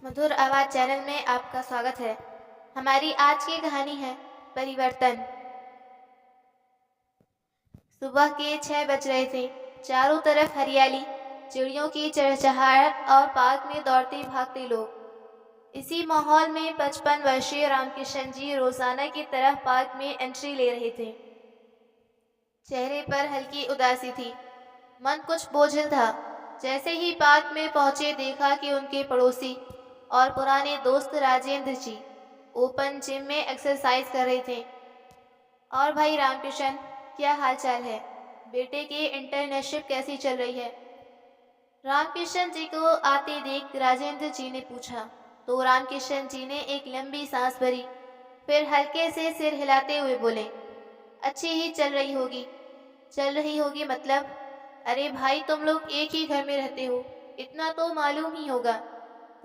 मधुर आवाज़ चैनल में आपका स्वागत है। हमारी आज की कहानी है परिवर्तन। सुबह के 6 बज रहे थे। चारों तरफ हरियाली, चिड़ियों की चहचहाहट और पार्क में दौड़ते भागते लोग। इसी माहौल में 55 वर्षीय रामकिशन जी रोजाना की तरह पार्क में एंट्री ले रहे थे। चेहरे पर हल्की उदासी थी, मन कुछ बोझिल था। जैसे ही पार्क में पहुंचे देखा कि उनके पड़ोसी और पुराने दोस्त राजेंद्र जी ओपन जिम में एक्सरसाइज कर रहे थे। और भाई रामकिशन, क्या हाल चाल है? बेटे की इंटर्नशिप कैसी चल रही है? रामकिशन जी को आते देख राजेंद्र जी ने पूछा तो रामकिशन जी ने एक लंबी सांस भरी, फिर हल्के से सिर हिलाते हुए बोले, अच्छी ही चल रही होगी। चल रही होगी मतलब? अरे भाई, तुम लोग एक ही घर में रहते हो, इतना तो मालूम ही होगा।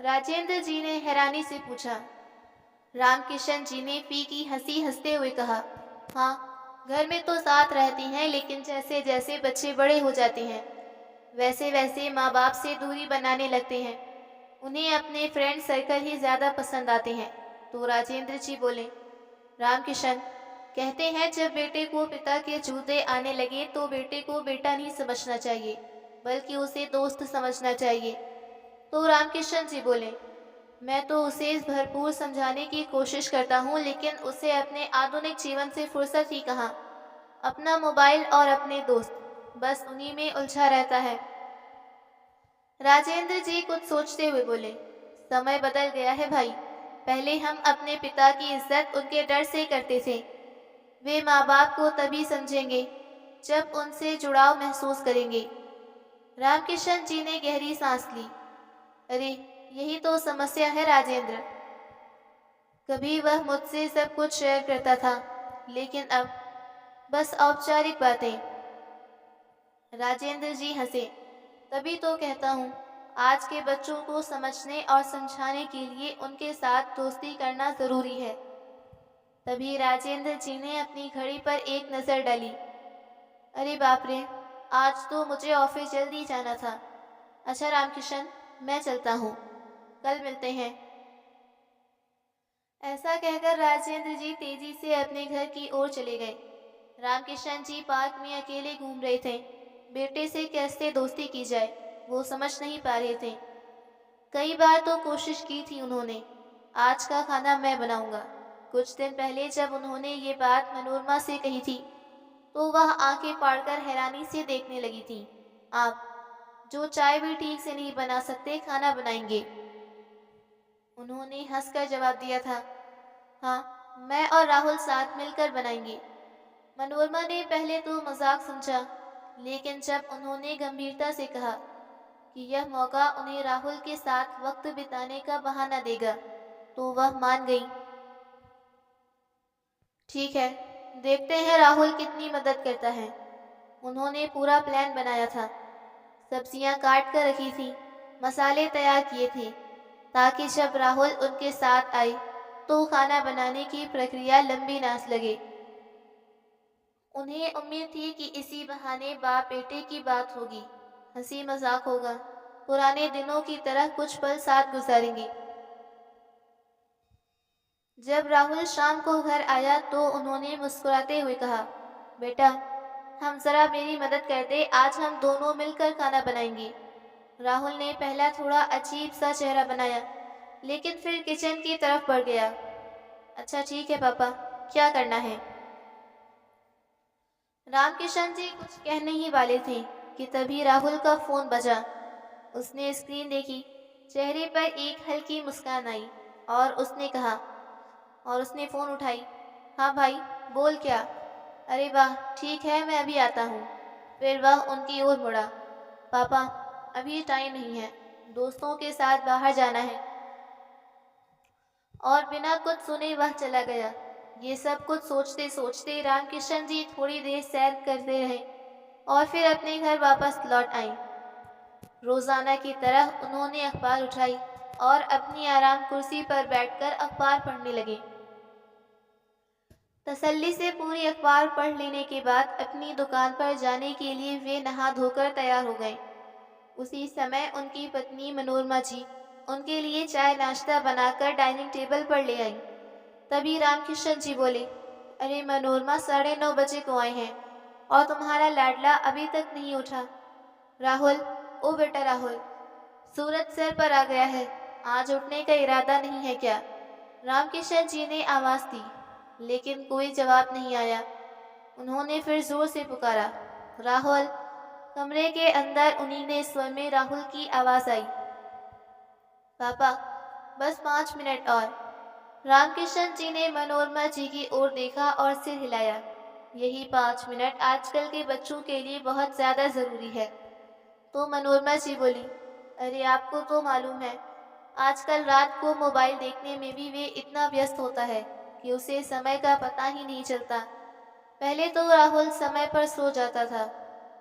राजेंद्र जी ने हैरानी से पूछा। रामकिशन जी ने फीकी हंसी हंसते हुए कहा, हाँ, घर में तो साथ रहते हैं, लेकिन जैसे जैसे बच्चे बड़े हो जाते हैं वैसे वैसे माँ बाप से दूरी बनाने लगते हैं। उन्हें अपने फ्रेंड सर्कल ही ज़्यादा पसंद आते हैं। तो राजेंद्र जी बोले, रामकिशन, कहते हैं जब बेटे को पिता के जूते आने लगे तो बेटे को बेटा नहीं समझना चाहिए, बल्कि उसे दोस्त समझना चाहिए। तो रामकिशन जी बोले, मैं तो उसे भरपूर समझाने की कोशिश करता हूँ, लेकिन उसे अपने आधुनिक जीवन से फुर्सत ही कहाँ। अपना मोबाइल और अपने दोस्त, बस उन्हीं में उलझा रहता है। राजेंद्र जी कुछ सोचते हुए बोले, समय बदल गया है भाई। पहले हम अपने पिता की इज्जत उनके डर से करते थे। वे माँ बाप को तभी समझेंगे जब उनसे जुड़ाव महसूस करेंगे। रामकिशन जी ने गहरी सांस ली। अरे, यही तो समस्या है राजेंद्र। कभी वह मुझसे सब कुछ शेयर करता था, लेकिन अब बस औपचारिक बातें। राजेंद्र जी हंसे। तभी तो कहता हूँ, आज के बच्चों को समझने और समझाने के लिए उनके साथ दोस्ती करना जरूरी है। तभी राजेंद्र जी ने अपनी घड़ी पर एक नजर डाली। अरे बाप रे, आज तो मुझे ऑफिस जल्दी जाना था। अच्छा रामकिशन, मैं चलता हूँ, कल मिलते हैं। ऐसा कहकर राजेंद्र जी तेजी से अपने घर की ओर चले गए। रामकिशन जी पार्क में अकेले घूम रहे थे। बेटे से कैसे दोस्ती की जाए, वो समझ नहीं पा रहे थे। कई बार तो कोशिश की थी उन्होंने, आज का खाना मैं बनाऊंगा। कुछ दिन पहले जब उन्होंने ये बात मनोरमा से कही थी तो वह आंखें फाड़कर हैरानी से देखने लगी थी। आप जो चाय भी ठीक से नहीं बना सकते, खाना बनाएंगे? उन्होंने हंसकर जवाब दिया था, हाँ, मैं और राहुल साथ मिलकर बनाएंगे। मनोरमा ने पहले तो मजाक समझा, लेकिन जब उन्होंने गंभीरता से कहा कि यह मौका उन्हें राहुल के साथ वक्त बिताने का बहाना देगा, तो वह मान गई। ठीक है, देखते हैं राहुल कितनी मदद करता है। उन्होंने पूरा प्लान बनाया था। सब्जियां काट कर रखी थी, मसाले तैयार किए थे, ताकि जब राहुल उनके साथ आए तो खाना बनाने की प्रक्रिया लंबी ना लगे। उन्हें उम्मीद थी कि इसी बहाने बाप बेटे की बात होगी, हंसी मजाक होगा, पुराने दिनों की तरह कुछ पल साथ गुजारेंगे। जब राहुल शाम को घर आया तो उन्होंने मुस्कुराते हुए कहा, बेटा, हम जरा मेरी मदद कर दे, आज हम दोनों मिलकर खाना बनाएंगे। राहुल ने पहला थोड़ा अजीब सा चेहरा बनाया, लेकिन फिर किचन की तरफ बढ़ गया। अच्छा ठीक है पापा, क्या करना है? रामकिशन जी कुछ कहने ही वाले थे कि तभी राहुल का फोन बजा। उसने स्क्रीन देखी, चेहरे पर एक हल्की मुस्कान आई और उसने फोन उठाई। हाँ भाई, बोल क्या? अरे वाह, ठीक है, मैं अभी आता हूँ। फिर वह उनकी ओर मुड़ा। पापा, अभी टाइम नहीं है, दोस्तों के साथ बाहर जाना है। और बिना कुछ सुने वह चला गया। ये सब कुछ सोचते सोचते रामकिशन जी थोड़ी देर सैर करते रहे और फिर अपने घर वापस लौट आए। रोजाना की तरह उन्होंने अखबार उठाई और अपनी आराम कुर्सी पर बैठकर अखबार पढ़ने लगे। तसल्ली से पूरी अखबार पढ़ लेने के बाद अपनी दुकान पर जाने के लिए वे नहा धोकर तैयार हो गए। उसी समय उनकी पत्नी मनोरमा जी उनके लिए चाय नाश्ता बनाकर डाइनिंग टेबल पर ले आई। तभी रामकिशन जी बोले, अरे मनोरमा 9:30 बजे को आए हैं और तुम्हारा लाडला अभी तक नहीं उठा। राहुल, ओ बेटा राहुल, सूरज सर पर आ गया है, आज उठने का इरादा नहीं है क्या? रामकिशन जी ने आवाज दी, लेकिन कोई जवाब नहीं आया। उन्होंने फिर जोर से पुकारा, राहुल। कमरे के अंदर उन्हीं ने स्वर में राहुल की आवाज आई, पापा बस 5 मिनट और। रामकिशन जी ने मनोरमा जी की ओर देखा और सिर हिलाया। यही 5 मिनट आजकल के बच्चों के लिए बहुत ज्यादा जरूरी है। तो मनोरमा जी बोली, अरे आपको तो मालूम है, आजकल रात को मोबाइल देखने में भी वे इतना व्यस्त होता है कि उसे समय का पता ही नहीं चलता। पहले तो राहुल समय पर सो जाता था,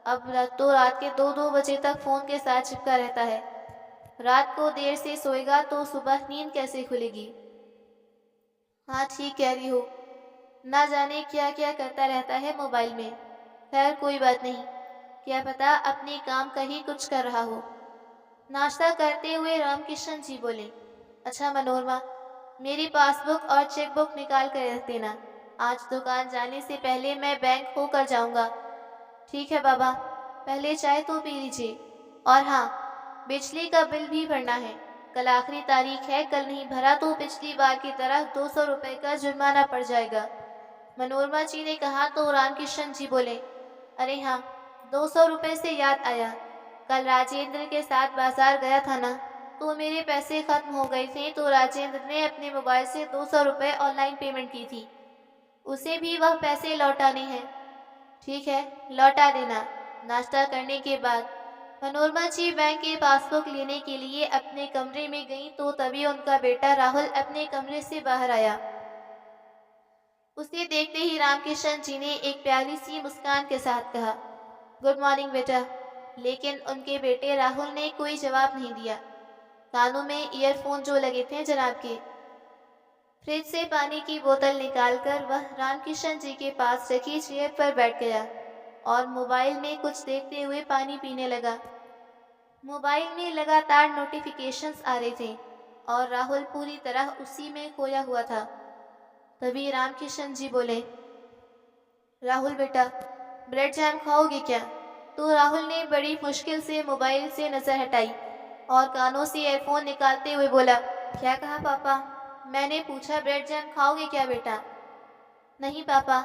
अब तो रात के 2-2 बजे तक फोन के साथ चिपका रहता है। रात को देर से सोएगा तो सुबह नींद कैसे खुलेगी? हाँ ठीक कह रही हो, ना जाने क्या क्या करता रहता है मोबाइल में। खैर कोई बात नहीं, क्या पता अपने काम का ही कुछ कर रहा हो। नाश्ता करते हुए रामकिशन जी बोले, अच्छा मनोरमा, मेरी पासबुक और चेकबुक निकाल कर रख देना। आज दुकान जाने से पहले मैं बैंक होकर जाऊंगा। ठीक है बाबा, पहले चाय तो पी लीजिए। और हाँ, बिजली का बिल भी भरना है, कल आखिरी तारीख है, कल नहीं भरा तो पिछली बार की तरह 200 रुपए का जुर्माना पड़ जाएगा। मनोरमा जी ने कहा तो रामकिशन जी बोले, अरे हाँ, 200 रुपए से याद आया, कल राजेंद्र के साथ बाजार गया था ना, तो मेरे पैसे खत्म हो गए थे तो राजेंद्र ने अपने मोबाइल से 200 रुपए ऑनलाइन पेमेंट की थी, उसे भी वह पैसे लौटाने हैं। ठीक है, लौटा देना। नाश्ता करने के बाद मनोरमा जी बैंक की पासबुक लेने के लिए अपने कमरे में गईं तो तभी उनका बेटा राहुल अपने कमरे से बाहर आया। उसे देखते ही रामकिशन जी ने एक प्यारी सी मुस्कान के साथ कहा, गुड मॉर्निंग बेटा। लेकिन उनके बेटे राहुल ने कोई जवाब नहीं दिया। कानों में ईयरफोन जो लगे थे जनाब के। फ्रिज से पानी की बोतल निकालकर वह रामकिशन जी के पास रखी चेयर पर बैठ गया और मोबाइल में कुछ देखते हुए पानी पीने लगा। मोबाइल में लगातार नोटिफिकेशंस आ रहे थे और राहुल पूरी तरह उसी में खोया हुआ था। तभी रामकिशन जी बोले, राहुल बेटा, ब्रेड जैम खाओगे क्या? तो राहुल ने बड़ी मुश्किल से मोबाइल से नजर हटाई और कानों से ईयरफोन निकालते हुए बोला, क्या कहा पापा? मैंने पूछा ब्रेड जैम खाओगे क्या बेटा? नहीं पापा,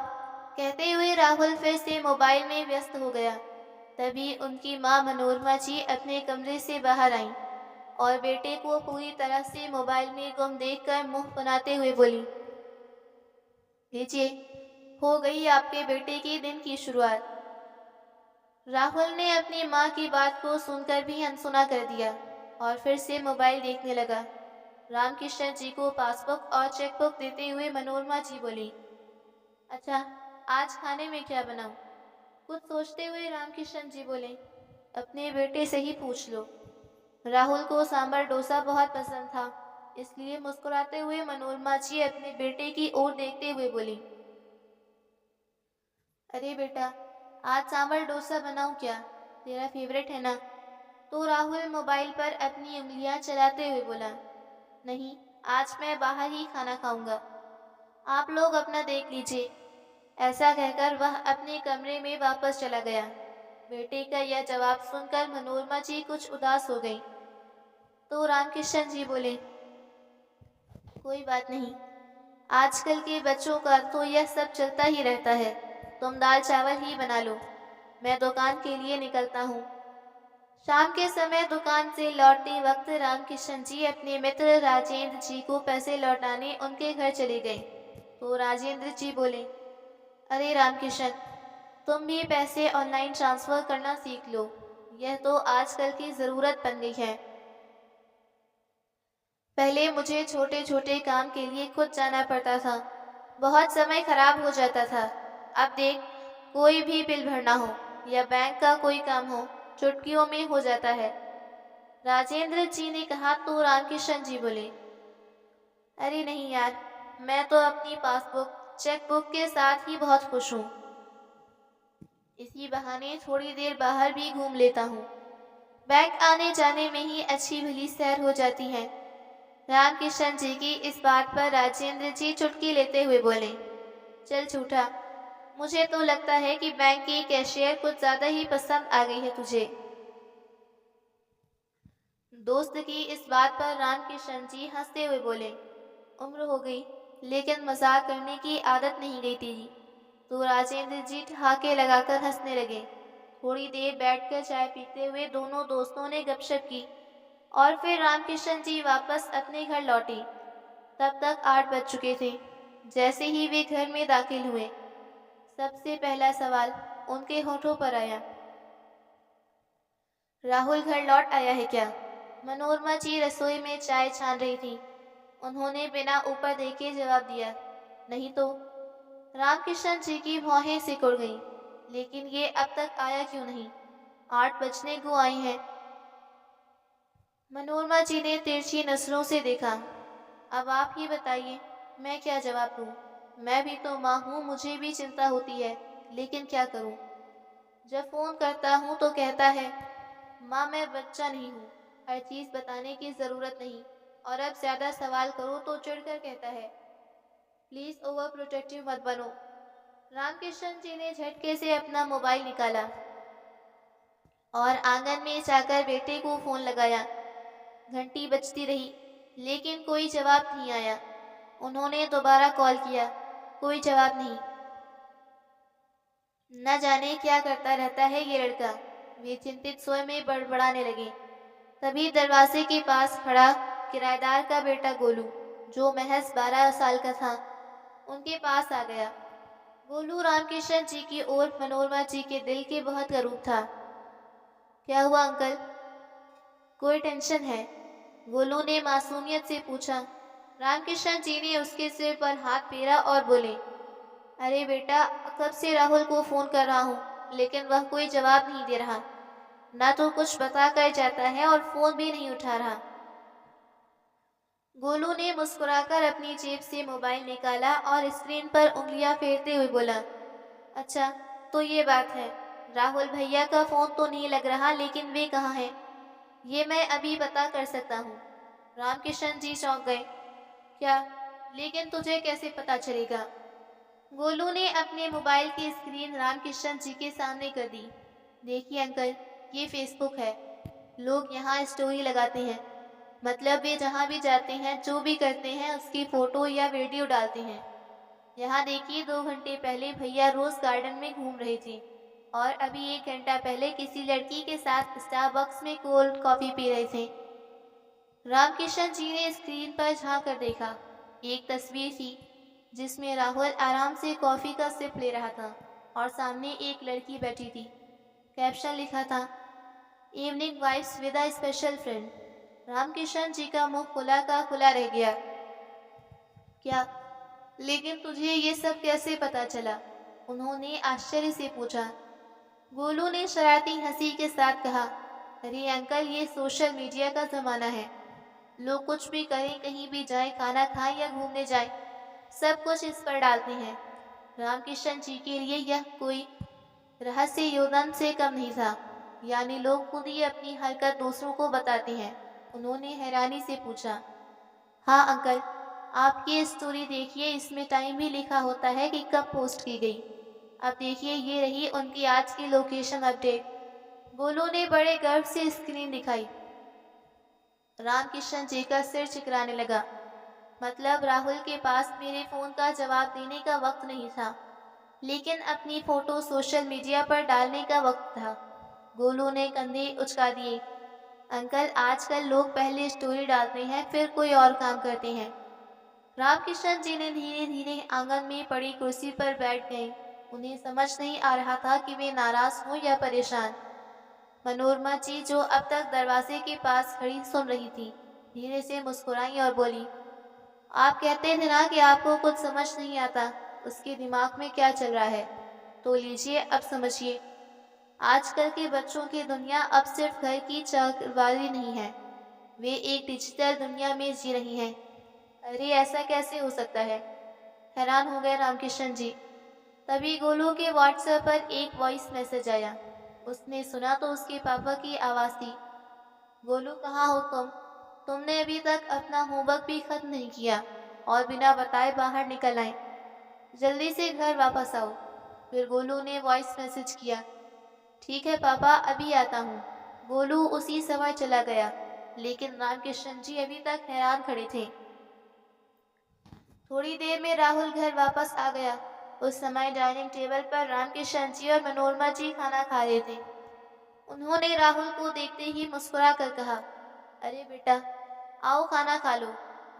कहते हुए राहुल फिर से मोबाइल में व्यस्त हो गया। तभी उनकी माँ मनोरमा जी अपने कमरे से बाहर आईं और बेटे को पूरी तरह से मोबाइल में गुम देखकर मुंह बनाते हुए बोली, लीजिए, हो गई आपके बेटे की दिन की शुरुआत। राहुल ने अपनी माँ की बात को सुनकर भी अनसुना कर दिया और फिर से मोबाइल देखने लगा। रामकिशन जी को पासबुक और चेकबुक देते हुए मनोरमा जी बोली, अच्छा, आज खाने में क्या बनाऊं? कुछ सोचते हुए रामकिशन जी बोले, अपने बेटे से ही पूछ लो। राहुल को सांभर डोसा बहुत पसंद था, इसलिए मुस्कुराते हुए मनोरमा जी अपने बेटे की ओर देखते हुए बोली, अरे बेटा, आज सांभर डोसा बनाऊं क्या? तेरा फेवरेट है ना? तो राहुल मोबाइल पर अपनी उंगलियां चलाते हुए बोला, नहीं, आज मैं बाहर ही खाना खाऊंगा, आप लोग अपना देख लीजिए। ऐसा कहकर वह अपने कमरे में वापस चला गया। बेटे का यह जवाब सुनकर मनोरमा जी कुछ उदास हो गई। तो रामकिशन जी बोले, कोई बात नहीं, आजकल के बच्चों का तो यह सब चलता ही रहता है, तुम दाल चावल ही बना लो, मैं दुकान के लिए निकलता हूँ। शाम के समय दुकान से लौटते वक्त रामकिशन जी अपने मित्र राजेंद्र जी को पैसे लौटाने उनके घर चले गए। तो राजेंद्र जी बोले, अरे रामकिशन, तुम भी पैसे ऑनलाइन ट्रांसफर करना सीख लो, यह तो आजकल की ज़रूरत बन गई है। पहले मुझे छोटे छोटे काम के लिए खुद जाना पड़ता था, बहुत समय खराब हो जाता था। अब देख, कोई भी बिल भरना हो या बैंक का कोई काम हो, चुटकियों में हो जाता है। राजेंद्र जी ने कहा तो रामकिशन जी बोले, अरे नहीं यार, मैं तो अपनी पासबुक चेकबुक के साथ ही बहुत खुश हूँ। इसी बहाने थोड़ी देर बाहर भी घूम लेता हूँ। बैंक आने जाने में ही अच्छी भली सैर हो जाती है। रामकिशन जी की इस बात पर राजेंद्र जी चुटकी लेते हुए बोले, चल झूठा, मुझे तो लगता है कि बैंक की कैशियर कुछ ज्यादा ही पसंद आ गई है तुझे। दोस्त की इस बात पर रामकिशन जी हंसते हुए बोले, उम्र हो गई लेकिन मजाक करने की आदत नहीं गई तेरी। तो राजेंद्र जी ठहाके लगाकर हंसने लगे। थोड़ी देर बैठकर चाय पीते हुए दोनों दोस्तों ने गपशप की और फिर रामकिशन जी वापस अपने घर लौटे। तब तक 8 बज चुके थे। जैसे ही वे घर में दाखिल हुए, सबसे पहला सवाल उनके होठों पर आया, राहुल घर लौट आया है क्या? मनोरमा जी रसोई में चाय छान रही थी। उन्होंने बिना ऊपर देखे जवाब दिया, नहीं तो। रामकिशन जी की भौहें सिकुड़ गईं। लेकिन ये अब तक आया क्यों नहीं? 8 बजने को आई हैं। मनोरमा जी ने तिरछी नजरों से देखा। अब आप ही बताइए, मैं क्या जवाब दूं? मैं भी तो माँ हूँ, मुझे भी चिंता होती है, लेकिन क्या करूं? जब फोन करता हूँ तो कहता है, माँ मैं बच्चा नहीं हूँ, हर चीज बताने की जरूरत नहीं। और अब ज्यादा सवाल करो तो चिढ़कर कहता है, प्लीज ओवर प्रोटेक्टिव मत बनो। रामकिशन जी ने झटके से अपना मोबाइल निकाला और आंगन में जाकर बेटे को फोन लगाया। घंटी बजती रही, लेकिन कोई जवाब नहीं आया। उन्होंने दोबारा कॉल किया, कोई जवाब नहीं। न जाने क्या करता रहता है ये लड़का, वे चिंतित स्वर में बड़बड़ाने लगे। तभी दरवाजे के पास खड़ा किराएदार का बेटा गोलू, जो महज 12 साल का था, उनके पास आ गया। गोलू रामकिशन जी की ओर मनोरमा जी के दिल के बहुत करीब था। क्या हुआ अंकल, कोई टेंशन है? गोलू ने मासूमियत से पूछा। रामकिशन जी ने उसके सिर पर हाथ फेरा और बोले, अरे बेटा, कब से राहुल को फोन कर रहा हूँ, लेकिन वह कोई जवाब नहीं दे रहा। ना तो कुछ बता कर जाता है और फोन भी नहीं उठा रहा। गोलू ने मुस्कुराकर अपनी जेब से मोबाइल निकाला और स्क्रीन पर उंगलियां फेरते हुए बोला, अच्छा तो ये बात है, राहुल भैया का फोन तो नहीं लग रहा, लेकिन वे कहाँ हैं? ये मैं अभी पता कर सकता हूँ। रामकिशन जी चौंक गए। क्या? लेकिन तुझे कैसे पता चलेगा? गोलू ने अपने मोबाइल की स्क्रीन रामकिशन जी के सामने कर दी। देखिए अंकल, ये फेसबुक है। लोग यहाँ स्टोरी लगाते हैं, मतलब वे जहाँ भी जाते हैं, जो भी करते हैं, उसकी फोटो या वीडियो डालते हैं। यहाँ देखिए, 2 घंटे पहले भैया रोज गार्डन में घूम रहे थे और अभी 1 घंटा पहले किसी लड़की के साथ स्टारबक्स में कोल्ड कॉफी पी रहे थे। रामकिशन जी ने स्क्रीन पर झांक कर देखा। एक तस्वीर थी जिसमें राहुल आराम से कॉफी का सिप ले रहा था और सामने एक लड़की बैठी थी। कैप्शन लिखा था, evening vibes with a special friend. Ramkishan ji का मुंह खुला का खुला रह गया। क्या? लेकिन तुझे ये सब कैसे पता चला? उन्होंने आश्चर्य से पूछा। गोलू ने शरारती हंसी के साथ कहा, अरे अंकल, ये सोशल मीडिया का जमाना है। लोग कुछ भी करें, कहीं भी जाए, खाना खाएं या घूमने जाए, सब कुछ इस पर डालते हैं। रामकिशन जी के लिए यह कोई रहस्य योगदान से कम नहीं था। यानी लोग खुद ही अपनी हरकत दूसरों को बताते हैं? उन्होंने हैरानी से पूछा। हाँ अंकल, आप ये स्टोरी देखिए, इसमें टाइम भी लिखा होता है कि कब पोस्ट की गई। अब देखिए, ये रही उनकी आज की लोकेशन अपडेट। गोलू ने बड़े गर्व से स्क्रीन दिखाई। रामकिशन जी का सिर चकराने लगा। मतलब राहुल के पास मेरे फोन का जवाब देने का वक्त नहीं था, लेकिन अपनी फोटो सोशल मीडिया पर डालने का वक्त था। गोलू ने कंधे उचका दिए। अंकल, आजकल लोग पहले स्टोरी डालते हैं, फिर कोई और काम करते हैं। रामकिशन जी ने धीरे धीरे आंगन में पड़ी कुर्सी पर बैठ गए। उन्हें समझ नहीं आ रहा था कि वे नाराज हों या परेशान। मनोरमा जी, जो अब तक दरवाजे के पास खड़ी सुन रही थी, धीरे से मुस्कुराई और बोली, आप कहते थे ना कि आपको कुछ समझ नहीं आता, उसके दिमाग में क्या चल रहा है। तो लीजिए, अब समझिए। आजकल के बच्चों की दुनिया अब सिर्फ घर की चारदीवारी नहीं है, वे एक डिजिटल दुनिया में जी रही हैं। अरे ऐसा कैसे हो सकता है? हैरान हो गए रामकिशन जी। तभी गोलू के व्हाट्सएप पर एक वॉइस मैसेज आया। उसने सुना तो उसके पापा की आवाज़ थी। गोलू कहाँ हो तुम? तुमने अभी तक अपना होमवर्क भी खत्म नहीं किया और बिना बताए बाहर निकल आए। जल्दी से घर वापस आओ। फिर गोलू ने वॉइस मैसेज किया, ठीक है पापा, अभी आता हूँ। गोलू उसी समय चला गया, लेकिन रामकिशन जी अभी तक हैरान खड़े थे। थोड़ी देर में राहुल घर वापस आ गया। उस समय डाइनिंग टेबल पर रामकिशन जी और मनोरमा जी खाना खा रहे थे। उन्होंने राहुल को देखते ही मुस्कुरा कर कहा, अरे बेटा, आओ खाना खा लो।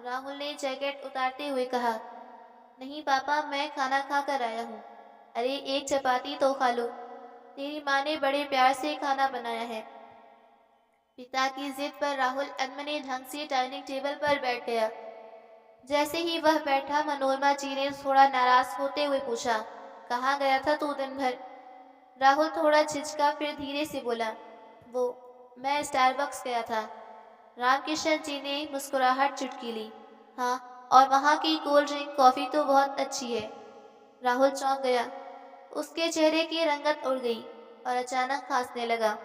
राहुल ने जैकेट उतारते हुए कहा, नहीं पापा, मैं खाना खा कर आया हूँ। अरे एक चपाती तो खा लो, तेरी माँ ने बड़े प्यार से खाना बनाया है। पिता की जिद पर राहुल अनमने ढंग से डाइनिंग टेबल पर बैठ गया। जैसे ही वह बैठा, मनोरमा जी ने थोड़ा नाराज होते हुए पूछा, कहाँ गया था तू दिन भर? राहुल थोड़ा झिझका, फिर धीरे से बोला, मैं स्टारबक्स गया था। रामकिशन जी ने मुस्कुराहट चुटकी ली, हाँ, और वहाँ की कोल्ड ड्रिंक कॉफ़ी तो बहुत अच्छी है। राहुल चौंक गया। उसके चेहरे की रंगत उड़ गई और अचानक खांसने लगा।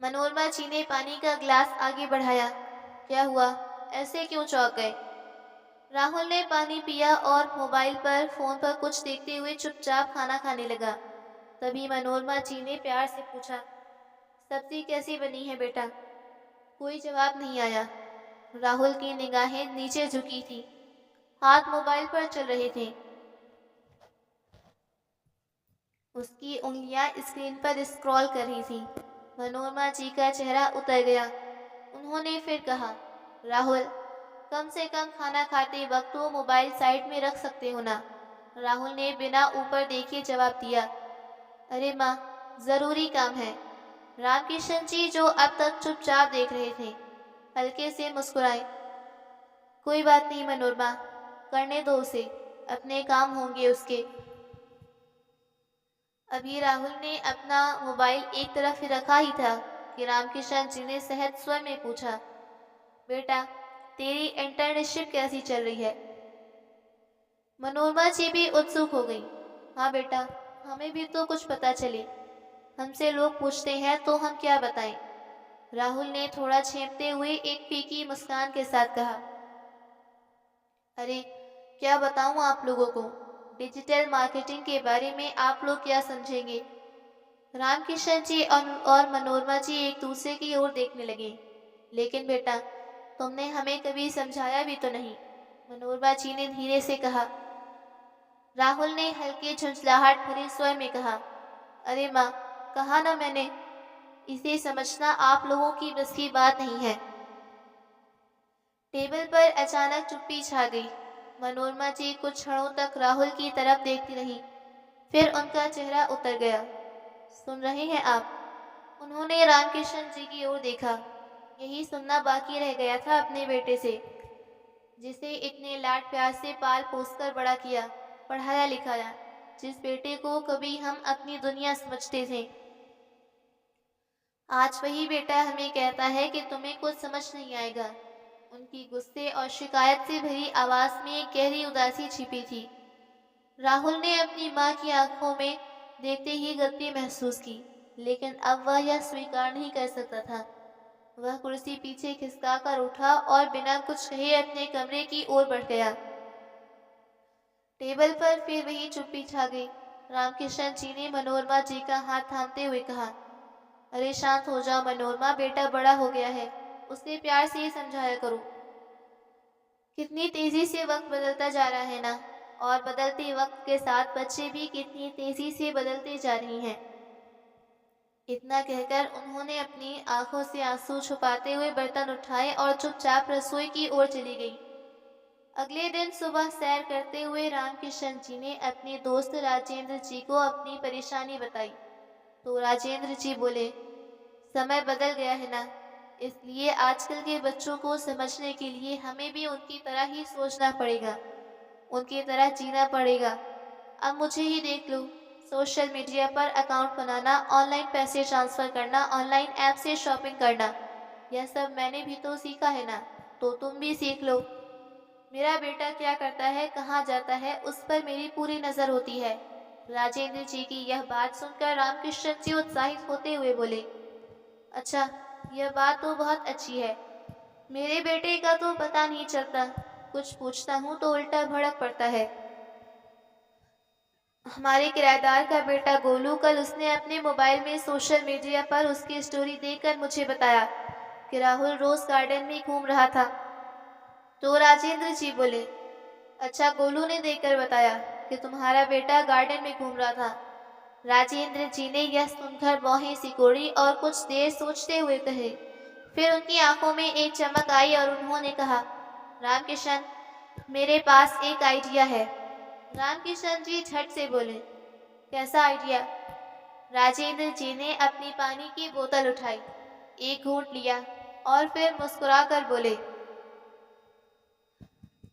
मनोरमा जी ने पानी का ग्लास आगे बढ़ाया, क्या हुआ, ऐसे क्यों चौंक गए? राहुल ने पानी पिया और मोबाइल पर फोन पर कुछ देखते हुए चुपचाप खाना खाने लगा। तभी मनोरमा जी ने प्यार से पूछा, सब्जी कैसी बनी है बेटा? कोई जवाब नहीं आया। राहुल की निगाहें नीचे झुकी थी, हाथ मोबाइल पर चल रहे थे। उसकी उंगलियां स्क्रीन पर स्क्रॉल कर रही थी। मनोरमा जी का चेहरा उतर गया। उन्होंने फिर कहा, राहुल, कम से कम खाना खाते वक्त तो मोबाइल साइड में रख सकते हो ना? राहुल ने बिना ऊपर देखे जवाब दिया, अरे माँ, जरूरी काम है। रामकिशन जी, जो अब तक चुपचाप देख रहे थे, हल्के से मुस्कुराए, कोई बात नहीं मनोरमा, करने दो उसे, अपने काम होंगे उसके। अभी राहुल ने अपना मोबाइल एक तरफ रखा ही था कि रामकिशन जी ने सहज स्वर में पूछा, बेटा, तेरी इंटर्नशिप कैसी चल रही है? मनोरमा जी भी उत्सुक हो गई, हाँ बेटा, हमें भी तो कुछ पता चले, हमसे लोग पूछते हैं तो हम क्या बताएं? राहुल ने थोड़ा छेपते हुए एक फीकी मुस्कान के साथ कहा, अरे क्या बताऊं आप लोगों को, डिजिटल मार्केटिंग के बारे में आप लोग क्या समझेंगे? रामकिशन जी और मनोरमा जी एक दूसरे की ओर देखने लगे। लेकिन बेटा, तुमने हमें कभी समझाया भी तो नहीं, मनोरमा जी ने धीरे से कहा। राहुल ने हल्के झुंझलाहट भरे स्वर में कहा, अरे माँ, कहा ना मैंने, इसे समझना आप लोगों की बस की बात नहीं है। टेबल पर अचानक चुप्पी छा गई। मनोरमा जी कुछ क्षणों तक राहुल की तरफ देखती रही, फिर उनका चेहरा उतर गया। सुन रहे हैं आप? उन्होंने रामकिशन जी की ओर देखा। यही सुनना बाकी रह गया था अपने बेटे से, जिसे इतने लाड प्यार से पाल पोस कर बड़ा किया, पढ़ाया लिखाया, जिस बेटे को कभी हम अपनी दुनिया समझते थे, आज वही बेटा हमें कहता है कि तुम्हें कुछ समझ नहीं आएगा। उनकी गुस्से और शिकायत से भरी आवाज में एक गहरी उदासी छिपी थी। राहुल ने अपनी माँ की आंखों में देखते ही गलती महसूस की, लेकिन अब वह यह स्वीकार नहीं कर सकता था। वह कुर्सी पीछे खिसका कर उठा और बिना कुछ कहे अपने कमरे की ओर बढ़ गया। टेबल पर फिर वही चुप्पी छा गई। रामकिशन जी ने मनोरमा जी का हाथ थामते हुए कहा, अरे शांत हो जाओ मनोरमा, बेटा बड़ा हो गया है, उसे प्यार से ही समझाया करो। कितनी तेजी से वक्त बदलता जा रहा है ना, और बदलते वक्त के साथ बच्चे भी कितनी तेजी से बदलते जा रही हैं। इतना कहकर उन्होंने अपनी आंखों से आंसू छुपाते हुए बर्तन उठाए और चुपचाप रसोई की ओर चली गई। अगले दिन सुबह सैर करते हुए रामकिशन जी ने अपने दोस्त राजेंद्र जी को अपनी परेशानी बताई, तो राजेंद्र जी बोले, समय बदल गया है ना, इसलिए आजकल के बच्चों को समझने के लिए हमें भी उनकी तरह ही सोचना पड़ेगा, उनकी तरह जीना पड़ेगा। अब मुझे ही देख लो, सोशल मीडिया पर अकाउंट बनाना, ऑनलाइन पैसे ट्रांसफ़र करना, ऑनलाइन ऐप से शॉपिंग करना, यह सब मैंने भी तो सीखा है ना, तो तुम भी सीख लो। मेरा बेटा क्या करता है, कहाँ जाता है, उस पर मेरी पूरी नज़र होती है। राजेंद्र जी की यह बात सुनकर रामकृष्ण जी उत्साहित होते हुए बोले, अच्छा, यह बात तो बहुत अच्छी है। मेरे बेटे का तो पता नहीं चलता, कुछ पूछता हूँ तो उल्टा भड़क पड़ता है। हमारे किराएदार का बेटा गोलू, कल उसने अपने मोबाइल में सोशल मीडिया पर उसकी स्टोरी देखकर मुझे बताया कि राहुल रोज गार्डन में घूम रहा था। तो राजेंद्र जी बोले, अच्छा, गोलू ने देखकर बताया कि तुम्हारा बेटा गार्डन में घूम रहा था। राजेंद्र जी ने यह सुनकर भौहें सिकोड़ी और कुछ देर सोचते हुए कहे। फिर उनकी आंखों में एक चमक आई और उन्होंने कहा, रामकिशन, मेरे पास एक आइडिया है। रामकिशन जी झट से बोले, कैसा आइडिया? राजेंद्र जी ने अपनी पानी की बोतल उठाई, एक घूंट लिया और फिर मुस्कुराकर बोले,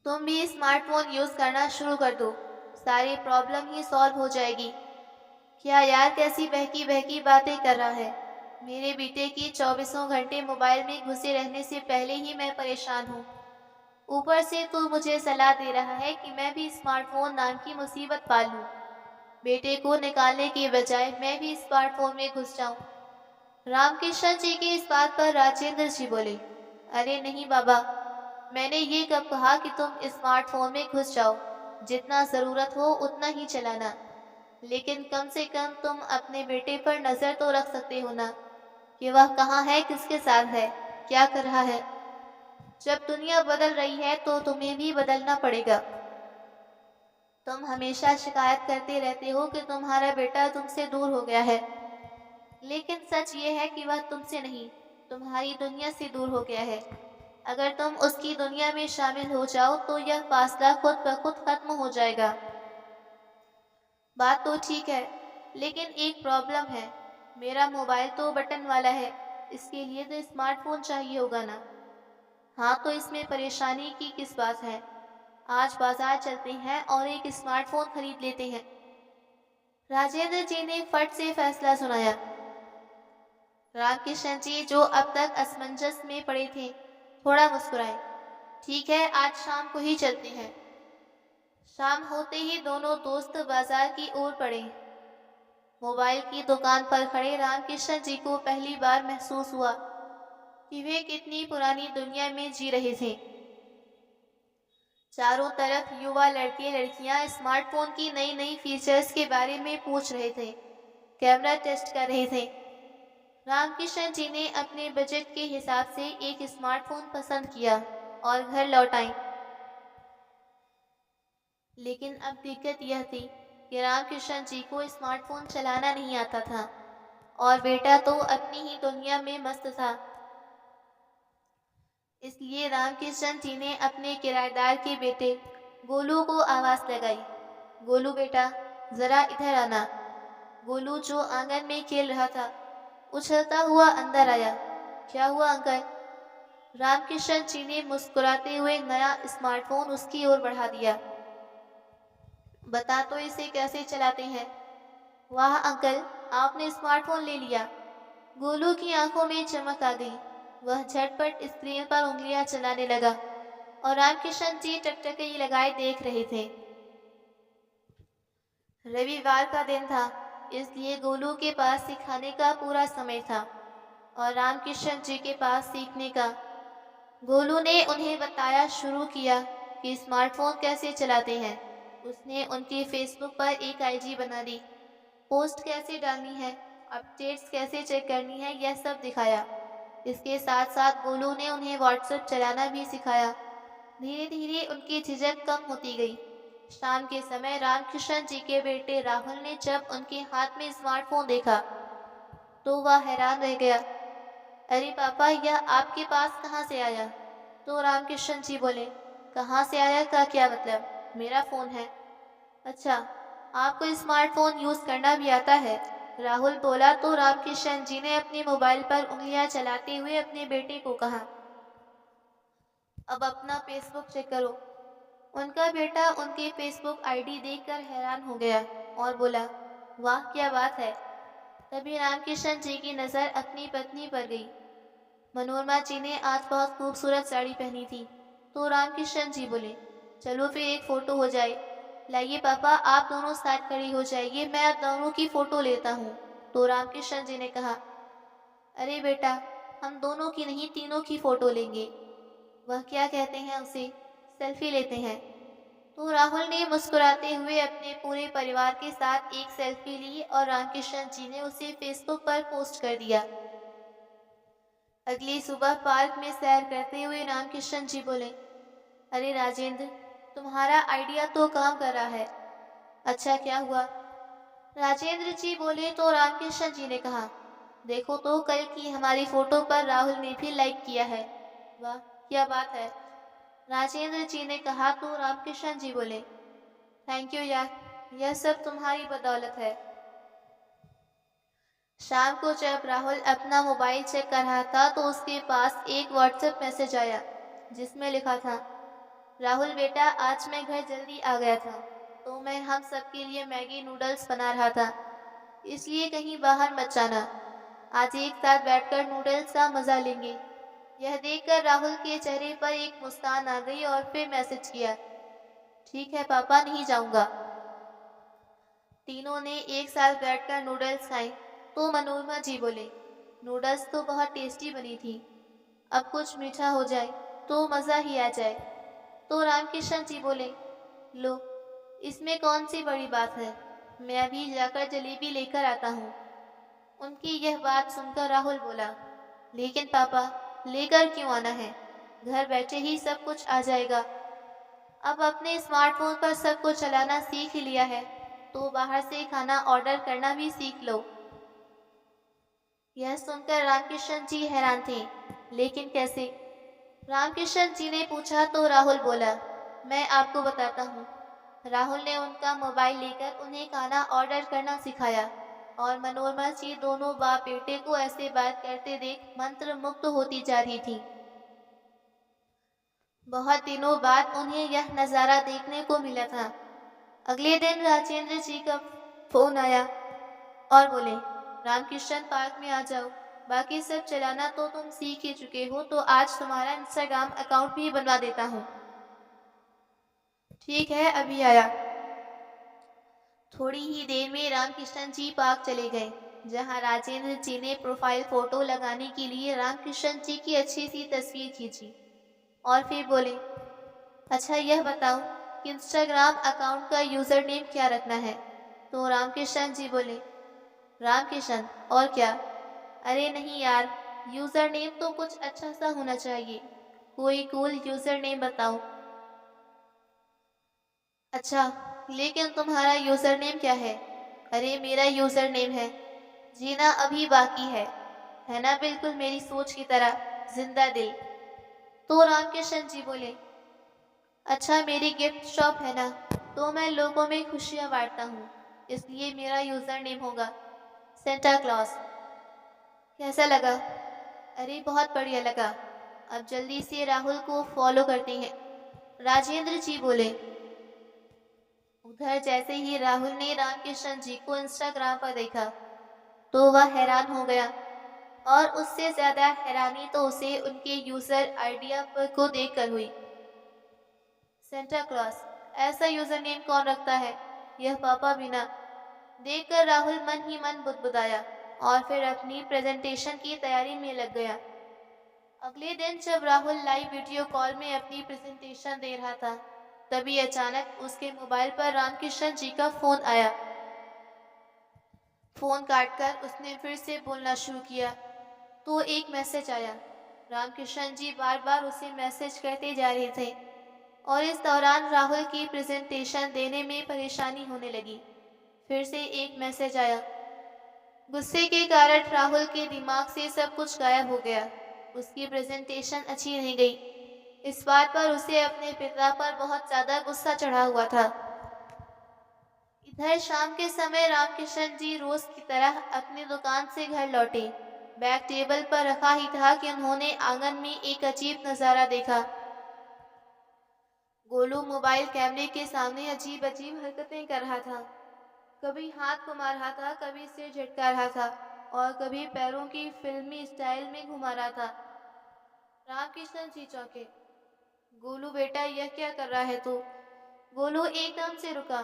तुम भी स्मार्टफोन यूज करना शुरू कर दो, सारी प्रॉब्लम ही सॉल्व हो जाएगी। क्या यार, कैसी बहकी बहकी बातें कर रहा है? मेरे बेटे की 24 घंटे मोबाइल में घुसे रहने से पहले ही मैं परेशान हूँ। ऊपर से तू मुझे सलाह दे रहा है कि मैं भी स्मार्टफोन नाम की मुसीबत पाल लूँ। बेटे को निकालने के बजाय मैं भी स्मार्टफोन में घुस जाऊं। रामकिशन जी की इस बात पर राजेंद्र जी बोले, अरे नहीं बाबा, मैंने ये कब कहा कि तुम स्मार्टफोन में घुस जाओ। जितना ज़रूरत हो उतना ही चलाना, लेकिन कम से कम तुम अपने बेटे पर नज़र तो रख सकते हो ना, कि वह कहाँ है, किसके साथ है, क्या कर रहा है। जब दुनिया बदल रही है तो तुम्हें भी बदलना पड़ेगा। तुम हमेशा शिकायत करते रहते हो कि तुम्हारा बेटा तुमसे दूर हो गया है, लेकिन सच ये है कि वह तुमसे नहीं, तुम्हारी दुनिया से दूर हो गया है। अगर तुम उसकी दुनिया में शामिल हो जाओ तो यह फासला खुद ब खुद खत्म हो जाएगा। बात तो ठीक है, लेकिन एक प्रॉब्लम है। मेरा मोबाइल तो बटन वाला है, इसके लिए तो स्मार्टफोन चाहिए होगा ना। हाँ, तो इसमें परेशानी की किस बात है? आज बाजार चलते हैं और एक स्मार्टफोन खरीद लेते हैं। राजेंद्र जी ने फट से फैसला सुनाया। रामकिशन जी, जो अब तक असमंजस में पड़े थे, थोड़ा मुस्कुराए। ठीक है, आज शाम को ही चलते हैं। शाम होते ही दोनों दोस्त बाजार की ओर पड़े। मोबाइल की दुकान पर खड़े रामकिशन जी को पहली बार महसूस हुआ कि वे कितनी पुरानी दुनिया में जी रहे थे। चारों तरफ युवा लड़के लड़कियां स्मार्टफोन की नई नई फीचर्स के बारे में पूछ रहे थे, कैमरा टेस्ट कर रहे थे। रामकिशन जी ने अपने बजट के हिसाब से एक स्मार्टफोन पसंद किया और घर लौट आए। लेकिन अब दिक्कत यह थी कि रामकिशन जी को स्मार्टफोन चलाना नहीं आता था और बेटा तो अपनी ही दुनिया में मस्त था। इसलिए रामकिशन जी ने अपने किराएदार के बेटे गोलू को आवाज लगाई, गोलू बेटा, जरा इधर आना। गोलू, जो आंगन में खेल रहा था, उछलता हुआ अंदर आया। क्या हुआ अंकल? रामकिशन जी ने मुस्कुराते हुए नया स्मार्टफोन उसकी ओर बढ़ा दिया। बता तो इसे कैसे चलाते हैं? वाह अंकल, आपने स्मार्टफोन ले लिया। गोलू की आंखों में चमक आ गई। वह झटपट स्क्रीन पर उंगलियां चलाने लगा और रामकिशन जी टकटकी लगाए देख रहे थे। रविवार का दिन था, इसलिए गोलू के पास सिखाने का पूरा समय था और रामकिशन जी के पास सीखने का। गोलू ने उन्हें बताया शुरू किया कि स्मार्टफोन कैसे चलाते हैं। उसने उनके फेसबुक पर एक आईडी बना दी, पोस्ट कैसे डालनी है, अपडेट्स कैसे चेक करनी है, यह सब दिखाया। इसके साथ साथ गोलू ने उन्हें व्हाट्सएप चलाना भी सिखाया। धीरे धीरे उनकी झिझक कम होती गई। शाम के समय रामकिशन जी के बेटे राहुल ने जब उनके हाथ में स्मार्टफोन देखा तो वह हैरान रह गया। अरे पापा, यह आपके पास कहाँ से आया? तो रामकिशन जी बोले, कहाँ से आया का क्या मतलब, मेरा फ़ोन है। अच्छा, आपको स्मार्टफोन यूज़ करना भी आता है? राहुल बोला तो रामकिशन जी ने अपने मोबाइल पर उंगलियां चलाते हुए अपने बेटे को कहा, अब अपना फेसबुक चेक करो। उनका बेटा उनकी फेसबुक आईडी देखकर हैरान हो गया और बोला, वाह क्या बात है। तभी रामकिशन जी की नज़र अपनी पत्नी पर गई। मनोरमा जी ने आज बहुत खूबसूरत साड़ी पहनी थी। तो रामकिशन जी बोले, चलो फिर एक फ़ोटो हो जाए। लाइए पापा, आप दोनों साथ खड़ी हो जाइए, मैं आप दोनों की फ़ोटो लेता हूँ। तो रामकिशन जी ने कहा, अरे बेटा, हम दोनों की नहीं तीनों की फ़ोटो लेंगे। वह क्या कहते हैं उसे, सेल्फी लेते हैं। तो राहुल ने मुस्कुराते हुए अपने पूरे परिवार के साथ एक सेल्फी ली और रामकिशन जी ने उसे फेसबुक पर पोस्ट कर दिया। अगली सुबह पार्क में सैर करते हुए रामकिशन जी बोले, अरे राजेंद्र, तुम्हारा आइडिया तो काम कर रहा है। अच्छा क्या हुआ? राजेंद्र जी बोले तो रामकिशन जी ने कहा, देखो तो कल की हमारी फोटो पर राहुल ने भी लाइक किया है। वाह, क्या बात है। राजेंद्र जी ने कहा तो रामकिशन जी बोले, थैंक यू यार, यह सब तुम्हारी बदौलत है। शाम को जब राहुल अपना मोबाइल चेक कर रहा था तो उसके पास एक व्हाट्सएप मैसेज आया जिसमें लिखा था, राहुल बेटा, आज मैं घर जल्दी आ गया था तो मैं हम सबके लिए मैगी नूडल्स बना रहा था, इसलिए कहीं बाहर मत जाना। आज एक साथ बैठकर नूडल्स का मजा लेंगे। यह देखकर राहुल के चेहरे पर एक मुस्कान आ गई और फिर मैसेज किया, ठीक है पापा, नहीं जाऊंगा। तीनों ने एक साथ बैठकर नूडल्स खाए तो मनोरमा जी बोले, नूडल्स तो बहुत टेस्टी बनी थी, अब कुछ मीठा हो जाए तो मज़ा ही आ जाए। तो रामकिशन जी बोले, लो, इसमें कौन सी बड़ी बात है, मैं अभी जाकर जलेबी लेकर आता हूँ। उनकी यह बात सुनकर राहुल बोला, लेकिन पापा, लेकर क्यों आना है, घर बैठे ही सब कुछ आ जाएगा। अब अपने स्मार्टफोन पर सब कुछ चलाना सीख ही लिया है तो बाहर से खाना ऑर्डर करना भी सीख लो। यह सुनकर रामकिशन जी हैरान थे, लेकिन कैसे? रामकिशन जी ने पूछा तो राहुल बोला, मैं आपको बताता हूँ। राहुल ने उनका मोबाइल लेकर उन्हें खाना ऑर्डर करना सिखाया और मनोरमा जी दोनों बाप बेटे को ऐसे बात करते देख मंत्र मुग्ध होती जा रही थी। बहुत दिनों बाद उन्हें यह नज़ारा देखने को मिला था। अगले दिन राजेंद्र जी का फोन आया और बोले, रामकिशन पार्क में आ जाओ, बाकी सब चलाना तो तुम सीख ही चुके हो तो आज तुम्हारा इंस्टाग्राम अकाउंट भी बनवा देता हूँ। ठीक है, अभी आया। थोड़ी ही देर में रामकिशन जी पार्क चले गए जहाँ राजेंद्र जी ने प्रोफाइल फोटो लगाने के लिए रामकिशन जी की अच्छी सी तस्वीर खींची और फिर बोले, अच्छा यह बताओ कि इंस्टाग्राम अकाउंट का यूज़र नेम क्या रखना है? तो रामकिशन जी बोले, रामकिशन, और क्या? अरे नहीं यार, यूज़र नेम तो कुछ अच्छा सा होना चाहिए, कोई कूल यूज़र नेम बताओ। अच्छा, लेकिन तुम्हारा यूज़र नेम क्या है? अरे मेरा यूज़र नेम है, जीना अभी बाकी है ना, बिल्कुल मेरी सोच की तरह, जिंदा दिल। तो रामकिशन जी बोले, अच्छा मेरी गिफ्ट शॉप है ना, तो मैं लोगों में खुशियाँ बांटता हूँ, इसलिए मेरा यूज़र नेम होगा सेंटा क्लॉस। कैसा लगा? अरे बहुत बढ़िया लगा। अब जल्दी से राहुल को फॉलो करते हैं, राजेंद्र जी बोले। उधर जैसे ही राहुल ने रामकिशन जी को इंस्टाग्राम पर देखा तो वह हैरान हो गया और उससे ज्यादा हैरानी तो उसे उनके यूजर आइडिया पर को देखकर हुई। सेंटा क्लॉस, ऐसा यूजर नेम कौन रखता है? यह पापा बिना। देखकर राहुल मन ही मन बुदबुदाया और फिर अपनी प्रेजेंटेशन की तैयारी में लग गया। अगले दिन जब राहुल लाइव वीडियो कॉल में अपनी प्रेजेंटेशन दे रहा था तभी अचानक उसके मोबाइल पर रामकिशन जी का फोन आया। फोन काटकर उसने फिर से बोलना शुरू किया तो एक मैसेज आया। रामकिशन जी बार बार उसे मैसेज करते जा रहे थे और इस दौरान राहुल की प्रेजेंटेशन देने में परेशानी होने लगी। फिर से एक मैसेज आया। गुस्से के कारण राहुल के दिमाग से सब कुछ गायब हो गया। उसकी प्रेजेंटेशन अच्छी नहीं गई। इस बात पर उसे अपने पिता पर बहुत ज्यादा गुस्सा चढ़ा हुआ था। इधर शाम के समय रामकिशन जी रोज की तरह अपनी दुकान से घर लौटे। बैग टेबल पर रखा ही था कि उन्होंने आंगन में एक अजीब नजारा देखा। गोलू मोबाइल कैमरे के सामने अजीब अजीब हरकतें कर रहा था। कभी हाथ घुमा रहा था, कभी सिर झटका रहा था और कभी पैरों की फिल्मी स्टाइल में घुमा रहा था। रामकिशन जी चौंके। गोलू बेटा, यह क्या कर रहा है तू? गोलू एकदम से रुका,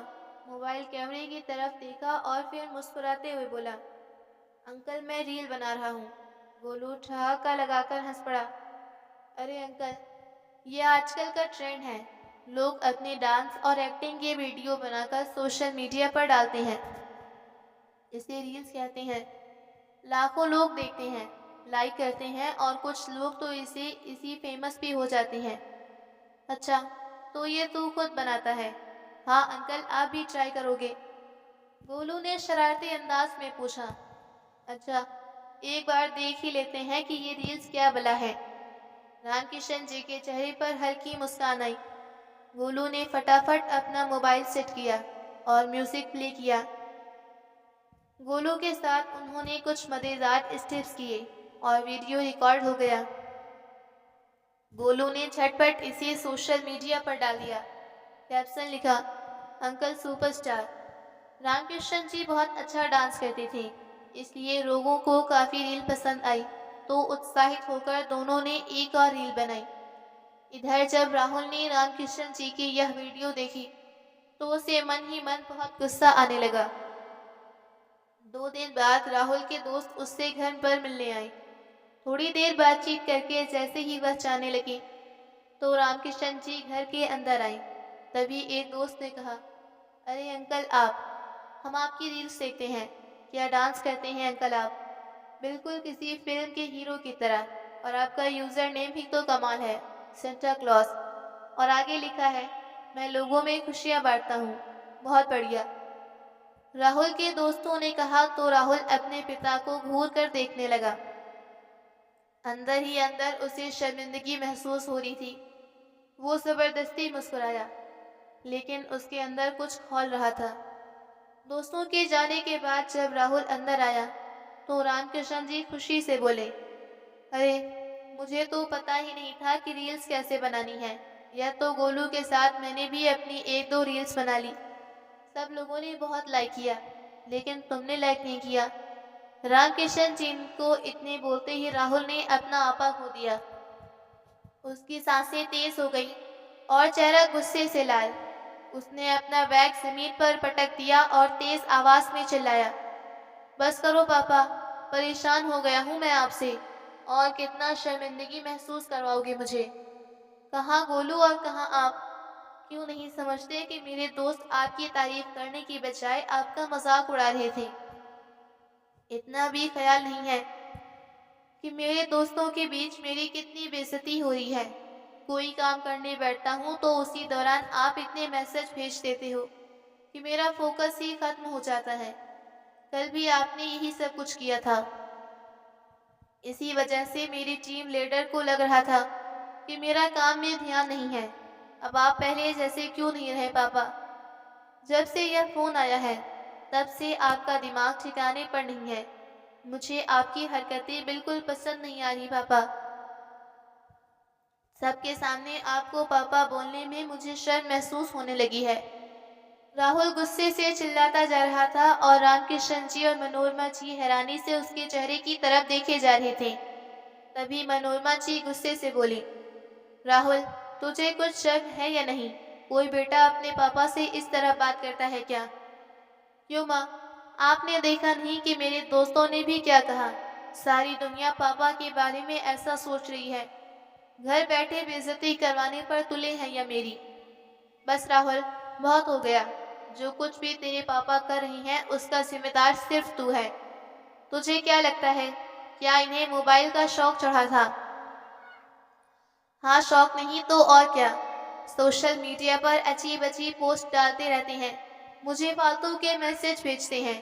मोबाइल कैमरे की तरफ देखा और फिर मुस्कुराते हुए बोला, अंकल मैं रील बना रहा हूँ। गोलू ठहाका लगाकर हंस पड़ा। अरे अंकल, ये आजकल का ट्रेंड है। लोग अपने डांस और एक्टिंग के वीडियो बनाकर सोशल मीडिया पर डालते हैं। इसे रील्स कहते हैं। लाखों लोग देखते हैं, लाइक करते हैं और कुछ लोग तो इसी फेमस भी हो जाते हैं। अच्छा, तो ये तू खुद बनाता है? हाँ अंकल, आप भी ट्राई करोगे? गोलू ने शरारती अंदाज में पूछा। अच्छा, एक बार देख ही लेते हैं कि ये रील्स क्या भला है। रामकिशन जी के चेहरे पर हल्की मुस्कान आई। गोलू ने फटाफट अपना मोबाइल सेट किया और म्यूजिक प्ले किया। गोलू के साथ उन्होंने कुछ मजेदार स्टेप्स किए और वीडियो रिकॉर्ड हो गया। गोलू ने झटपट इसे सोशल मीडिया पर डाल दिया। कैप्शन लिखा, अंकल सुपरस्टार। रामकृष्ण जी बहुत अच्छा डांस करते थे, इसलिए लोगों को काफ़ी रील पसंद आई, तो उत्साहित होकर दोनों ने एक और रील बनाई। इधर जब राहुल ने रामकृष्ण जी की यह वीडियो देखी, तो उसे मन ही मन बहुत गुस्सा आने लगा। 2 दिन बाद राहुल के दोस्त उससे घर पर मिलने आए। थोड़ी देर बातचीत करके जैसे ही वह जाने लगे, तो रामकिशन जी घर के अंदर आए। तभी एक दोस्त ने कहा, अरे अंकल हम आपकी रील्स देखते हैं। क्या डांस करते हैं अंकल आप, बिल्कुल किसी फिल्म के हीरो की तरह। और आपका यूज़र नेम भी तो कमाल है, सेंटा क्लॉज। और आगे लिखा है, मैं लोगों में खुशियाँ बांटता हूँ। बहुत बढ़िया। राहुल के दोस्तों ने कहा तो राहुल अपने पिता को घूर कर देखने लगा। अंदर ही अंदर उसे शर्मिंदगी महसूस हो रही थी। वो जबरदस्ती मुस्कुराया, लेकिन उसके अंदर कुछ खौल रहा था। दोस्तों के जाने के बाद जब राहुल अंदर आया, तो रामकृष्ण जी खुशी से बोले, अरे मुझे तो पता ही नहीं था कि रील्स कैसे बनानी है। यह तो गोलू के साथ मैंने भी अपनी 1-2 रील्स बना ली। सब लोगों ने बहुत लाइक किया, लेकिन तुमने लाइक नहीं किया। रामकिशन जी को इतने बोलते ही राहुल ने अपना आपा खो दिया। उसकी सांसें तेज हो गई और चेहरा गुस्से से लाल। उसने अपना बैग जमीन पर पटक दिया और तेज आवाज में चिल्लाया, बस करो पापा, परेशान हो गया हूँ मैं आपसे। और कितना शर्मिंदगी महसूस करवाओगे मुझे। कहाँ गोलू और कहाँ आप? क्यों नहीं समझते कि मेरे दोस्त आपकी तारीफ करने की बजाय आपका मजाक उड़ा रहे थे? इतना भी ख्याल नहीं है कि मेरे दोस्तों के बीच मेरी कितनी बेइज्जती हो रही है। कोई काम करने बैठता हूँ तो उसी दौरान आप इतने मैसेज भेज देते हो कि मेरा फोकस ही खत्म हो जाता है। कल भी आपने यही सब कुछ किया था। इसी वजह से मेरी टीम लीडर को लग रहा था कि मेरा काम में ध्यान नहीं है। अब आप पहले जैसे क्यों नहीं रहे पापा? जब से यह फोन आया है, तब से आपका दिमाग ठिकाने पर नहीं है। मुझे आपकी हरकतें बिल्कुल पसंद नहीं आ रही पापा। सबके सामने आपको पापा बोलने में मुझे शर्म महसूस होने लगी है। राहुल गुस्से से चिल्लाता जा रहा था और रामकिशन जी और मनोरमा जी हैरानी से उसके चेहरे की तरफ देखे जा रहे थे। तभी मनोरमा जी गुस्से से बोली, राहुल, तुझे कुछ शक है या नहीं? कोई बेटा अपने पापा से इस तरह बात करता है क्या? क्यों माँ, आपने देखा नहीं कि मेरे दोस्तों ने भी क्या कहा? सारी दुनिया पापा के बारे में ऐसा सोच रही है। घर बैठे बेइज्जती करवाने पर तुले हैं या मेरी? बस राहुल, बहुत हो गया। जो कुछ भी तेरे पापा कर रहे हैं उसका जिम्मेदार सिर्फ तू है। तुझे क्या लगता है, क्या इन्हें मोबाइल का शौक चढ़ा था? हाँ, शौक नहीं तो और क्या। सोशल मीडिया पर अजीब अजीब पोस्ट डालते रहते हैं, मुझे फालतू के मैसेज भेजते हैं।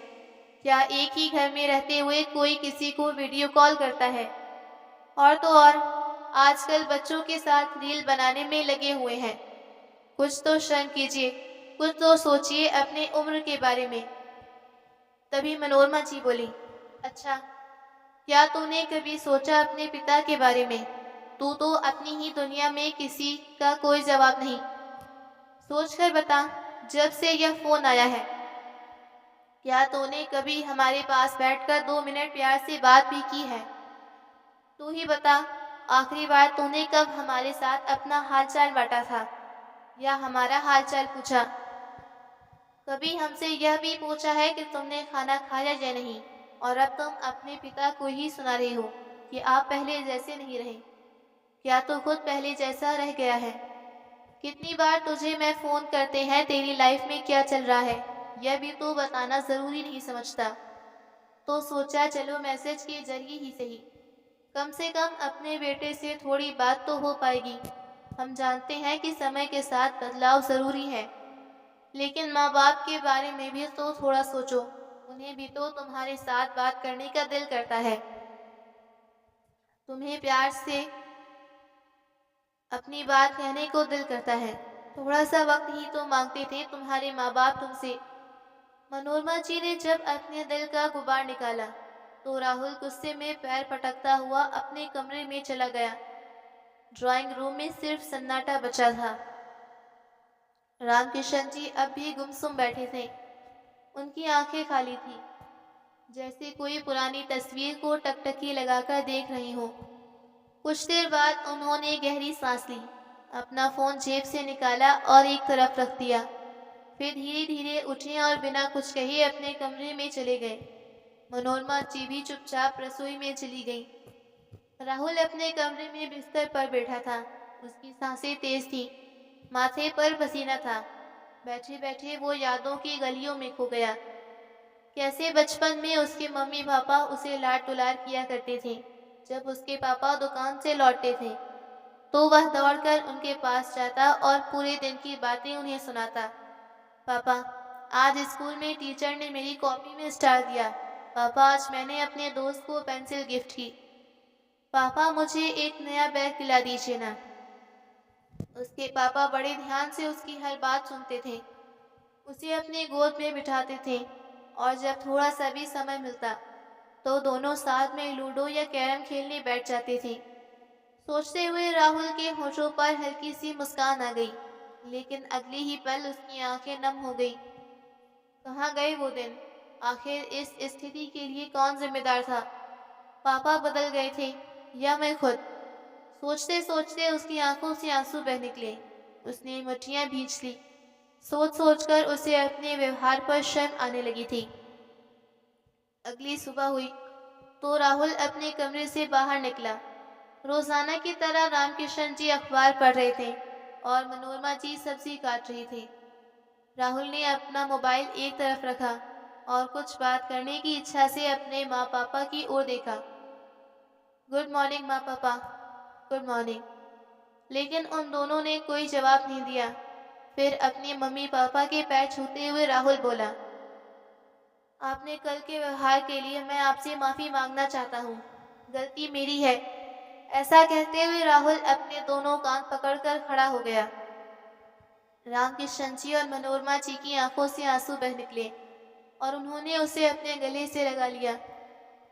क्या एक ही घर में रहते हुए कोई किसी को वीडियो कॉल करता है? और तो और, आजकल बच्चों के साथ रील बनाने में लगे हुए हैं। कुछ तो शर्म कीजिए, कुछ तो सोचिए अपने उम्र के बारे में। तभी मनोरमा जी बोली, अच्छा, क्या तूने कभी सोचा अपने पिता के बारे में? तू तो अपनी ही दुनिया में किसी का कोई जवाब नहीं। सोच कर बता, जब से यह फोन आया है, क्या तूने कभी हमारे पास बैठकर 2 मिनट प्यार से बात भी की है? तू ही बता, आखिरी बार तूने कब हमारे साथ अपना हालचाल बांटा था या हमारा हालचाल पूछा? कभी हमसे यह भी पूछा है कि तुमने खाना खाया या नहीं? और अब तुम अपने पिता को ही सुना रही हो कि आप पहले जैसे नहीं रहे। क्या तो खुद पहले जैसा रह गया है। कितनी बार तुझे मैं फ़ोन करते हैं तेरी लाइफ में क्या चल रहा है, यह भी तो बताना ज़रूरी नहीं समझता। तो सोचा चलो मैसेज के जरिए ही सही, कम से कम अपने बेटे से थोड़ी बात तो हो पाएगी। हम जानते हैं कि समय के साथ बदलाव ज़रूरी है, लेकिन माँ बाप के बारे में भी तो थोड़ा सोचो। उन्हें भी तो तुम्हारे साथ बात करने का दिल करता है, तुम्हें प्यार से अपनी बात कहने को दिल करता है। थोड़ा सा वक्त ही तो मांगते थे तुम्हारे माँ बाप तुमसे। मनोरमा जी ने जब अपने दिल का गुबार निकाला तो राहुल गुस्से में पैर पटकता हुआ अपने कमरे में चला गया। ड्राइंग रूम में सिर्फ सन्नाटा बचा था। रामकिशन जी अब भी गुमसुम बैठे थे। उनकी आंखें खाली थी, जैसे कोई पुरानी तस्वीर को टकटकी लगाकर देख रही हो। कुछ देर बाद उन्होंने गहरी सांस ली, अपना फोन जेब से निकाला और एक तरफ रख दिया। फिर धीरे धीरे उठे और बिना कुछ कहे अपने कमरे में चले गए। मनोरमा जी भी चुपचाप रसोई में चली गई। राहुल अपने कमरे में बिस्तर पर बैठा था। उसकी सांसें तेज थी, माथे पर पसीना था। बैठे बैठे वो यादों की गलियों में खो गया। कैसे बचपन में उसके मम्मी पापा उसे लाड दुलार किया करते थे। जब उसके पापा दुकान से लौटते थे तो वह दौड़कर उनके पास जाता और पूरे दिन की बातें उन्हें सुनाता। पापा, आज स्कूल में टीचर ने मेरी कॉपी में स्टार दिया। पापा, आज मैंने अपने दोस्त को पेंसिल गिफ्ट की। पापा, मुझे एक नया बैग दिला दीजिए ना। उसके पापा बड़े ध्यान से उसकी हर बात सुनते थे, उसे अपने गोद में बिठाते थे और जब थोड़ा सा भी समय मिलता तो दोनों साथ में लूडो या कैरम खेलने बैठ जाते थे। सोचते हुए राहुल के होठों पर हल्की सी मुस्कान आ गई, लेकिन अगले ही पल उसकी आंखें नम हो गई। कहाँ गए वो दिन? आखिर इस स्थिति के लिए कौन जिम्मेदार था? पापा बदल गए थे या मैं खुद? सोचते सोचते उसकी आंखों से आंसू बह निकले। उसने मुट्ठियां भींच ली। सोच सोचकर उसे अपने व्यवहार पर शर्म आने लगी थी। अगली सुबह हुई तो राहुल अपने कमरे से बाहर निकला। रोजाना की तरह रामकिशन जी अखबार पढ़ रहे थे और मनोरमा जी सब्जी काट रही थी। राहुल ने अपना मोबाइल एक तरफ रखा और कुछ बात करने की इच्छा से अपने माँ पापा की ओर देखा। गुड मॉर्निंग माँ पापा। Good morning. लेकिन उन दोनों ने कोई जवाब नहीं दिया। फिर अपने मम्मी पापा के पैर छूते हुए राहुल बोला, आपने कल के व्यवहार के लिए मैं आपसे माफी मांगना चाहता हूँ। गलती मेरी है। ऐसा कहते हुए राहुल अपने दोनों कान पकड़कर खड़ा हो गया। रामकिशन जी और मनोरमा जी की आंखों से आंसू बह निकले और उन्होंने उसे अपने गले से लगा लिया।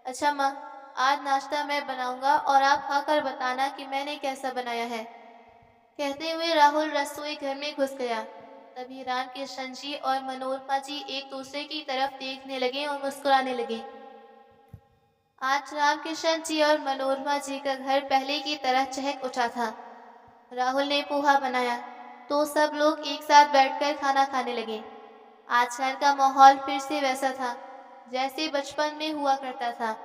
अच्छा माँ, आज नाश्ता मैं बनाऊंगा और आप खाकर बताना कि मैंने कैसा बनाया है। कहते हुए राहुल रसोई घर में घुस गया। तभी रामकिशन जी और मनोरमा जी एक दूसरे की तरफ देखने लगे और मुस्कुराने लगे। आज रामकिशन जी और मनोरमा जी का घर पहले की तरह चहक उठा था। राहुल ने पोहा बनाया तो सब लोग एक साथ बैठकर खाना खाने लगे। आज घर का माहौल फिर से वैसा था जैसे बचपन में हुआ करता था,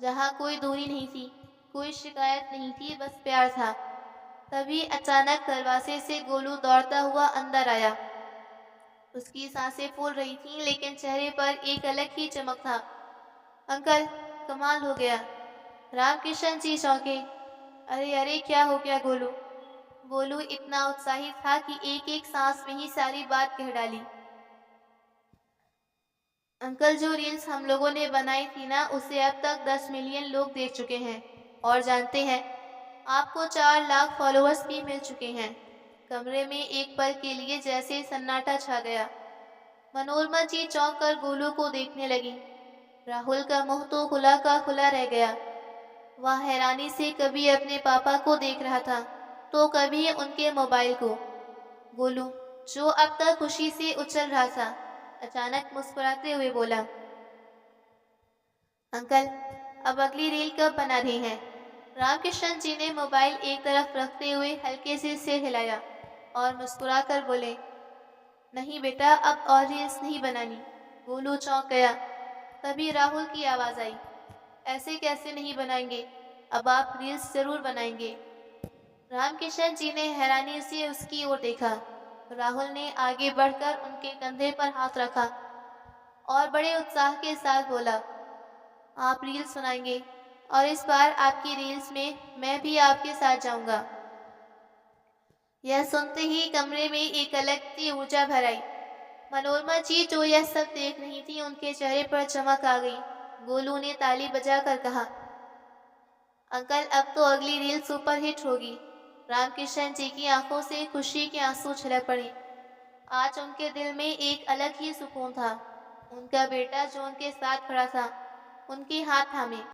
जहाँ कोई दूरी नहीं थी, कोई शिकायत नहीं थी, बस प्यार था। तभी अचानक दरवाजे से गोलू दौड़ता हुआ अंदर आया। उसकी सांसें फूल रही थीं, लेकिन चेहरे पर एक अलग ही चमक था। अंकल, कमाल हो गया। रामकिशन जी चौंके। अरे अरे, क्या हो गया गोलू? गोलू इतना उत्साहित था कि एक एक सांस में ही सारी बात कह डाली। अंकल, जो रील्स हम लोगों ने बनाई थी ना, उसे अब तक 10 मिलियन लोग देख चुके हैं। और जानते हैं, आपको 4 लाख फॉलोअर्स भी मिल चुके हैं। कमरे में एक पल के लिए जैसे सन्नाटा छा गया। मनोरमा जी चौंक कर गोलू को देखने लगी। राहुल का मुंह तो खुला का खुला रह गया। वह हैरानी से कभी अपने पापा को देख रहा था तो कभी उनके मोबाइल को। गोलू, जो अब तक खुशी से उछल रहा था, अचानक मुस्कुराते हुए बोला, अंकल, अब अगली रील कब बना रही हैं? रामकिशन जी ने मोबाइल एक तरफ रखते हुए हल्के से सिर हिलाया और मुस्कुरा कर बोले, नहीं बेटा, अब और रील्स नहीं बनानी। गोलू चौंक गया। तभी राहुल की आवाज आई, ऐसे कैसे नहीं बनाएंगे? अब आप रील्स जरूर बनाएंगे। रामकिशन जी ने हैरानी से उसकी ओर देखा। राहुल ने आगे बढ़कर उनके कंधे पर हाथ रखा और बड़े उत्साह के साथ बोला, आप रील्स बनाएंगे और इस बार आपकी रील्स में मैं भी आपके साथ जाऊंगा। यह सुनते ही कमरे में एक अलग सी ऊर्जा भर आई। मनोरमा जी जो यह सब देख रही थी, उनके चेहरे पर चमक आ गई। गोलू ने ताली बजाकर कहा, अंकल अब तो अगली रील सुपर हिट होगी। रामकिशन जी की आंखों से खुशी के आंसू छलक पड़े। आज उनके दिल में एक अलग ही सुकून था। उनका बेटा जो उनके साथ खड़ा था, उनके हाथ थामे